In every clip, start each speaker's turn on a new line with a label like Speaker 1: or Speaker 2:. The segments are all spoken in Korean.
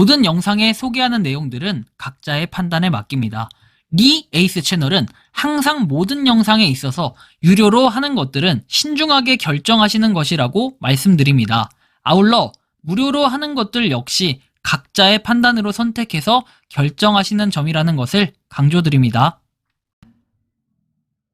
Speaker 1: 모든 영상에 소개하는 내용들은 각자의 판단에 맡깁니다. 리 에이스 채널은 항상 모든 영상에 있어서 유료로 하는 것들은 신중하게 결정하시는 것이라고 말씀드립니다. 아울러 무료로 하는 것들 역시 각자의 판단으로 선택해서 결정하시는 점이라는 것을 강조드립니다.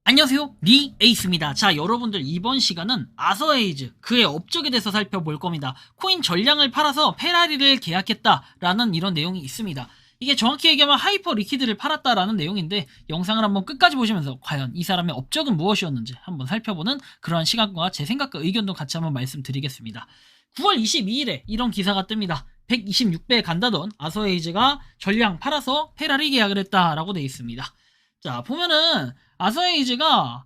Speaker 1: 안녕하세요, 리 에이스입니다. 자, 여러분들 이번 시간은 아서에이즈 그의 업적에 대해서 살펴볼 겁니다. 코인 전량을 팔아서 페라리를 계약했다라는 이런 내용이 있습니다. 이게 정확히 얘기하면 하이퍼 리퀴드를 팔았다라는 내용인데, 영상을 한번 끝까지 보시면서 과연 이 사람의 업적은 무엇이었는지 한번 살펴보는 그러한 시간과 제 생각과 의견도 같이 한번 말씀드리겠습니다. 9월 22일에 이런 기사가 뜹니다. 126배에 간다던 아서에이즈가 전량 팔아서 페라리 계약을 했다라고 되어 있습니다. 자, 보면은 아서에이즈가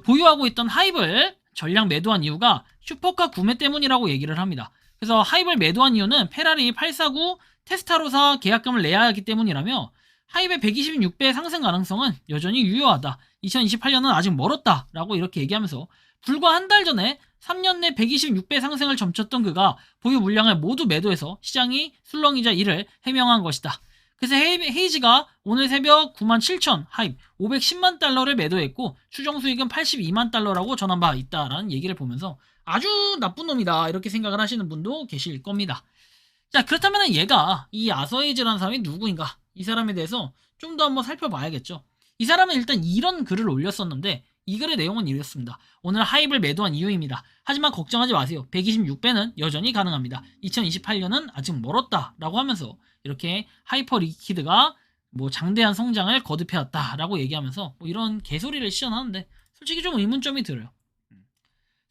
Speaker 1: 보유하고 있던 하입을 전량 매도한 이유가 슈퍼카 구매 때문이라고 얘기를 합니다. 그래서 하입을 매도한 이유는 페라리 849 테스타로사 계약금을 내야 하기 때문이라며, 하입의 126배 상승 가능성은 여전히 유효하다, 2028년은 아직 멀었다라고 이렇게 얘기하면서, 불과 한 달 전에 3년 내 126배 상승을 점쳤던 그가 보유 물량을 모두 매도해서 시장이 술렁이자 이를 해명한 것이다. 그래서 헤이즈가 오늘 새벽 97,000 하입 510만 달러를 매도했고 추정 수익은 82만 달러라고 전한 바 있다라는 얘기를 보면서 아주 나쁜 놈이다 이렇게 생각을 하시는 분도 계실 겁니다. 자, 그렇다면 얘가, 이 아서에이즈라는 사람이 누구인가, 이 사람에 대해서 좀 더 한번 살펴봐야겠죠. 이 사람은 일단 이런 글을 올렸었는데, 이 글의 내용은 이렇습니다. 오늘 하입을 매도한 이유입니다. 하지만 걱정하지 마세요. 126배는 여전히 가능합니다. 2028년은 아직 멀었다 라고 하면서 이렇게 하이퍼 리퀴드가 장대한 성장을 거듭해왔다라고 얘기하면서 이런 개소리를 시전하는데, 솔직히 좀 의문점이 들어요.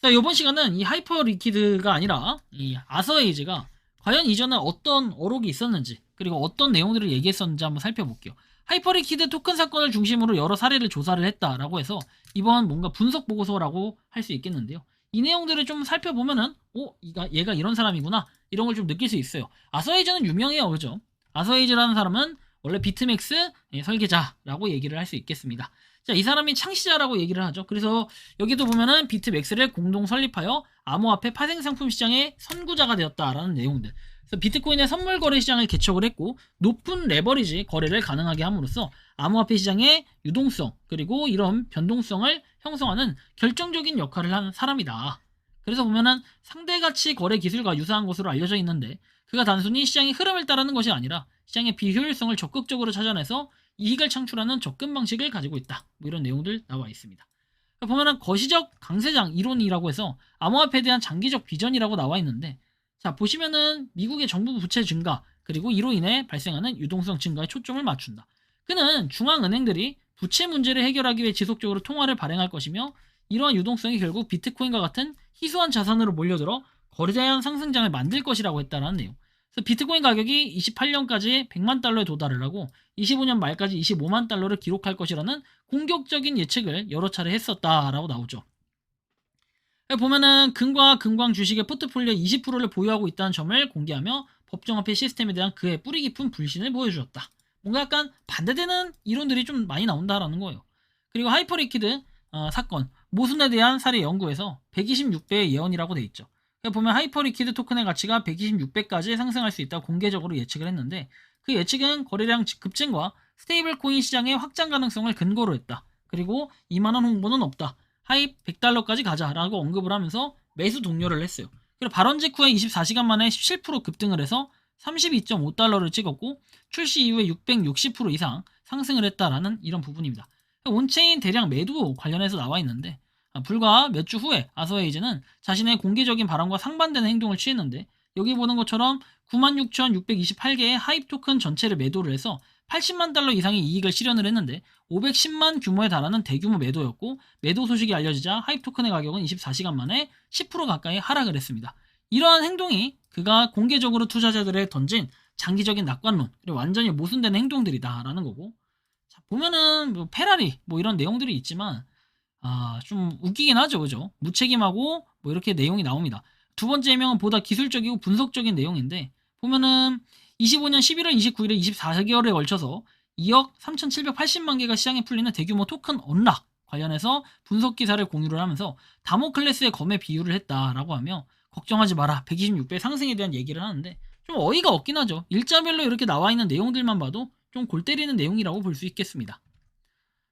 Speaker 1: 자, 이번 시간은 이 하이퍼 리퀴드가 아니라 이 아서에이즈가 과연 이전에 어떤 어록이 있었는지, 그리고 어떤 내용들을 얘기했었는지 한번 살펴볼게요. 하이퍼리퀴드 토큰 사건을 중심으로 여러 사례를 조사를 했다라고 해서 이번 뭔가 분석 보고서라고 할 수 있겠는데요. 이 내용들을 좀 살펴보면은 얘가 이런 사람이구나, 이런 걸 좀 느낄 수 있어요. 아서에이즈는 유명해요, 그죠? 아서에이즈라는 사람은 원래 비트맥스 설계자라고 얘기를 할 수 있겠습니다. 자, 이 사람이 창시자라고 얘기를 하죠. 그래서 여기도 보면은 비트맥스를 공동 설립하여 암호화폐 파생 상품 시장의 선구자가 되었다라는 내용들. 그래서 비트코인의 선물 거래 시장을 개척을 했고, 높은 레버리지 거래를 가능하게 함으로써 암호화폐 시장의 유동성 그리고 이런 변동성을 형성하는 결정적인 역할을 하는 사람이다. 그래서 보면은 상대가치 거래 기술과 유사한 것으로 알려져 있는데, 그가 단순히 시장의 흐름을 따르는 것이 아니라 시장의 비효율성을 적극적으로 찾아내서 이익을 창출하는 접근 방식을 가지고 있다. 이런 내용들 나와 있습니다. 보면은 거시적 강세장 이론이라고 해서 암호화폐에 대한 장기적 비전이라고 나와 있는데, 자, 보시면은 미국의 정부 부채 증가 그리고 이로 인해 발생하는 유동성 증가에 초점을 맞춘다. 그는 중앙은행들이 부채 문제를 해결하기 위해 지속적으로 통화를 발행할 것이며, 이러한 유동성이 결국 비트코인과 같은 희소한 자산으로 몰려들어 거대한 상승장을 만들 것이라고 했다라는 내용. 그래서 비트코인 가격이 28년까지 100만 달러에 도달을 하고 25년 말까지 25만 달러를 기록할 것이라는 공격적인 예측을 여러 차례 했었다라고 나오죠. 보면은 금과 금광 주식의 포트폴리오 20%를 보유하고 있다는 점을 공개하며 법정화폐 시스템에 대한 그의 뿌리 깊은 불신을 보여주었다. 뭔가 약간 반대되는 이론들이 좀 많이 나온다라는 거예요. 그리고 하이퍼리퀴드 사건 모순에 대한 사례 연구에서 126배의 예언이라고 돼 있죠. 보면 하이퍼리퀴드 토큰의 가치가 126배까지 상승할 수 있다고 공개적으로 예측을 했는데, 그 예측은 거래량 급증과 스테이블 코인 시장의 확장 가능성을 근거로 했다. 그리고 2만원 홍보는 없다. 하입 100달러까지 가자라고 언급을 하면서 매수 독려를 했어요. 그리고 발언 직후에 24시간 만에 17% 급등을 해서 32.5달러를 찍었고, 출시 이후에 660% 이상 상승을 했다라는 이런 부분입니다. 온체인 대량 매도 관련해서 나와 있는데, 불과 몇 주 후에 아서에이즈는 자신의 공개적인 발언과 상반되는 행동을 취했는데, 여기 보는 것처럼 96,628개의 하입 토큰 전체를 매도를 해서 80만 달러 이상의 이익을 실현을 했는데, 510만 규모에 달하는 대규모 매도였고, 매도 소식이 알려지자 하입 토큰의 가격은 24시간 만에 10% 가까이 하락을 했습니다. 이러한 행동이 그가 공개적으로 투자자들에 던진 장기적인 낙관론, 그리고 완전히 모순되는 행동들이다라는 거고, 자, 보면은 페라리 이런 내용들이 있지만 좀 웃기긴 하죠, 그죠? 무책임하고 이렇게 내용이 나옵니다. 두 번째 해명은 보다 기술적이고 분석적인 내용인데, 보면은 25년 11월 29일에 24개월에 걸쳐서 2억 3,780만 개가 시장에 풀리는 대규모 토큰 언락 관련해서 분석 기사를 공유를 하면서 다모클레스의 검에 비유를 했다라고 하며, 걱정하지 마라, 126배 상승에 대한 얘기를 하는데, 좀 어이가 없긴 하죠. 일자별로 이렇게 나와 있는 내용들만 봐도 좀 골 때리는 내용이라고 볼 수 있겠습니다.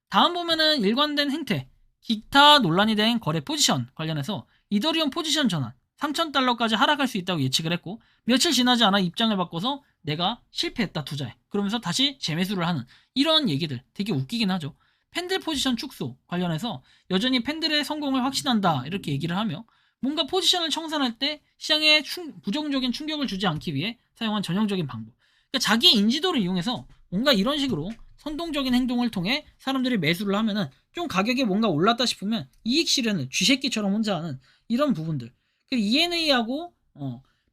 Speaker 1: 다음 보면은 일관된 행태, 기타 논란이 된 거래 포지션 관련해서 이더리움 포지션 전환 3,000달러까지 하락할 수 있다고 예측을 했고 며칠 지나지 않아 입장을 바꿔서 내가 실패했다 투자에 그러면서 다시 재매수를 하는 이런 얘기들 되게 웃기긴 하죠. 팬들 포지션 축소 관련해서 여전히 팬들의 성공을 확신한다 이렇게 얘기를 하며 뭔가 포지션을 청산할 때 시장에 부정적인 충격을 주지 않기 위해 사용한 전형적인 방법. 그러니까 자기 인지도를 이용해서 뭔가 이런 식으로 선동적인 행동을 통해 사람들이 매수를 하면은 좀 가격이 뭔가 올랐다 싶으면 이익 실현을 쥐새끼처럼 혼자 하는 이런 부분들. 그리고 ENA하고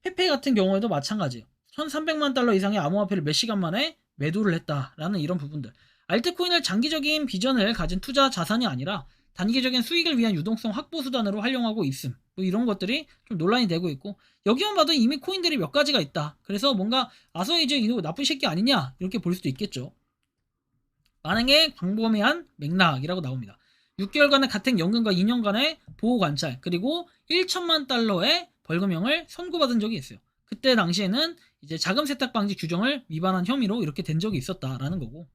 Speaker 1: 페페 같은 경우에도 마찬가지예요. 1,300만 달러 이상의 암호화폐를 몇 시간 만에 매도를 했다라는 이런 부분들. 알트코인을 장기적인 비전을 가진 투자 자산이 아니라 단기적인 수익을 위한 유동성 확보 수단으로 활용하고 있음. 뭐 이런 것들이 좀 논란이 되고 있고 여기만 봐도 이미 코인들이 몇 가지가 있다. 그래서 뭔가 아서에이즈 이거 나쁜 새끼 아니냐 이렇게 볼 수도 있겠죠. 만행의 광범위한 맥락이라고 나옵니다. 6개월간의 가택 연금과 2년간의 보호 관찰 그리고 1천만 달러의 벌금형을 선고받은 적이 있어요. 그때 당시에는 이제 자금 세탁 방지 규정을 위반한 혐의로 이렇게 된 적이 있었다라는 거고.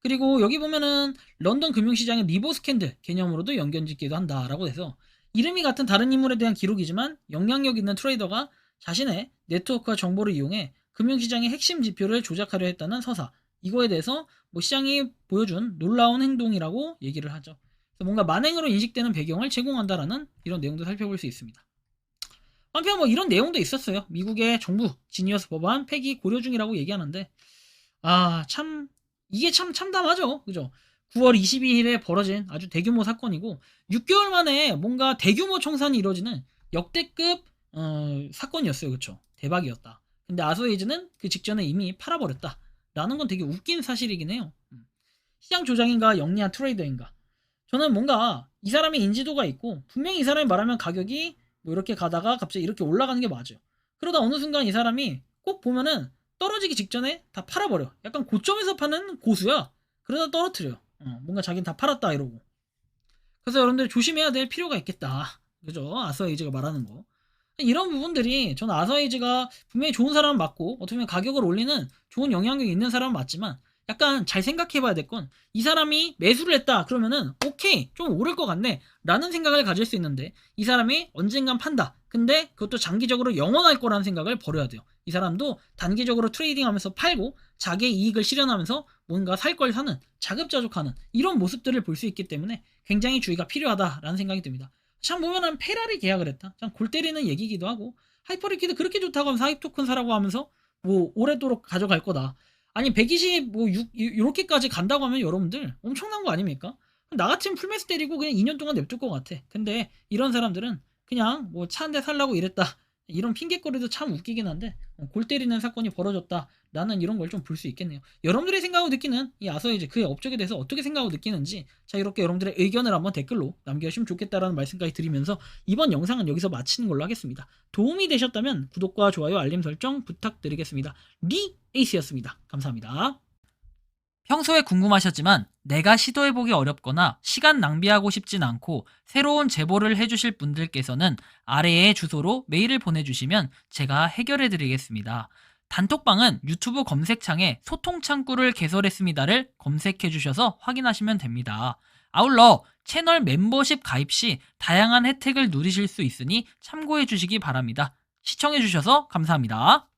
Speaker 1: 그리고 여기 보면은 런던 금융시장의 리버 스캔들 개념으로도 연결짓기도 한다라고 해서 이름이 같은 다른 인물에 대한 기록이지만 영향력 있는 트레이더가 자신의 네트워크와 정보를 이용해 금융시장의 핵심 지표를 조작하려 했다는 서사. 이거에 대해서 뭐 시장이 보여준 놀라운 행동이라고 얘기를 하죠. 그래서 뭔가 만행으로 인식되는 배경을 제공한다라는 이런 내용도 살펴볼 수 있습니다. 한편 뭐 이런 내용도 있었어요. 미국의 정부 지니어스 법안 폐기 고려 중이라고 얘기하는데 참 이게 참 참담하죠. 그죠? 9월 22일에 벌어진 아주 대규모 사건이고 6개월 만에 뭔가 대규모 청산이 이루어지는 역대급 사건이었어요. 그쵸? 대박이었다. 근데 아소에이즈는 그 직전에 이미 팔아버렸다. 라는 건 되게 웃긴 사실이긴 해요. 시장 조작인가 영리한 트레이더인가. 저는 뭔가 이 사람의 인지도가 있고 분명히 이 사람이 말하면 가격이 뭐 이렇게 가다가 갑자기 이렇게 올라가는 게 맞아요. 그러다 어느 순간 이 사람이 꼭 보면은 떨어지기 직전에 다 팔아버려. 약간 고점에서 파는 고수야. 그러다 떨어뜨려요. 뭔가 자기는 다 팔았다 이러고. 그래서 여러분들 조심해야 될 필요가 있겠다. 그죠? 아서에이즈가 말하는 거. 이런 부분들이 저는 아서에이즈가 분명히 좋은 사람은 맞고 어떻게 보면 가격을 올리는 좋은 영향력이 있는 사람은 맞지만 약간 잘 생각해봐야 될 건 이 사람이 매수를 했다 그러면은 오케이 좀 오를 것 같네 라는 생각을 가질 수 있는데 이 사람이 언젠간 판다 근데 그것도 장기적으로 영원할 거라는 생각을 버려야 돼요. 이 사람도 단기적으로 트레이딩하면서 팔고 자기의 이익을 실현하면서 뭔가 살 걸 사는 자급자족하는 이런 모습들을 볼 수 있기 때문에 굉장히 주의가 필요하다라는 생각이 듭니다. 참 보면은 페라리 계약을 했다. 참 골 때리는 얘기기도 하고 하이퍼리퀴드 그렇게 좋다고 하면서 하이프 토큰 사라고 하면서 뭐 오래도록 가져갈 거다. 아니 120 뭐 6 이렇게까지 간다고 하면 여러분들 엄청난 거 아닙니까? 나 같으면 풀매수 때리고 그냥 2년 동안 냅둘 것 같아. 근데 이런 사람들은 그냥 뭐 차 한 대 살라고 이랬다. 이런 핑계거리도 참 웃기긴 한데 골 때리는 사건이 벌어졌다. 나는 이런 걸 좀 볼 수 있겠네요. 여러분들이 생각하고 느끼는 이 아서에이즈 그의 업적에 대해서 어떻게 생각하고 느끼는지 자 이렇게 여러분들의 의견을 한번 댓글로 남겨주시면 좋겠다라는 말씀까지 드리면서 이번 영상은 여기서 마치는 걸로 하겠습니다. 도움이 되셨다면 구독과 좋아요 알림 설정 부탁드리겠습니다. 리 에이스였습니다. 감사합니다. 평소에 궁금하셨지만 내가 시도해보기 어렵거나 시간 낭비하고 싶진 않고 새로운 제보를 해주실 분들께서는 아래의 주소로 메일을 보내주시면 제가 해결해드리겠습니다. 단톡방은 유튜브 검색창에 소통창구를 개설했습니다를 검색해주셔서 확인하시면 됩니다. 아울러 채널 멤버십 가입 시 다양한 혜택을 누리실 수 있으니 참고해주시기 바랍니다. 시청해주셔서 감사합니다.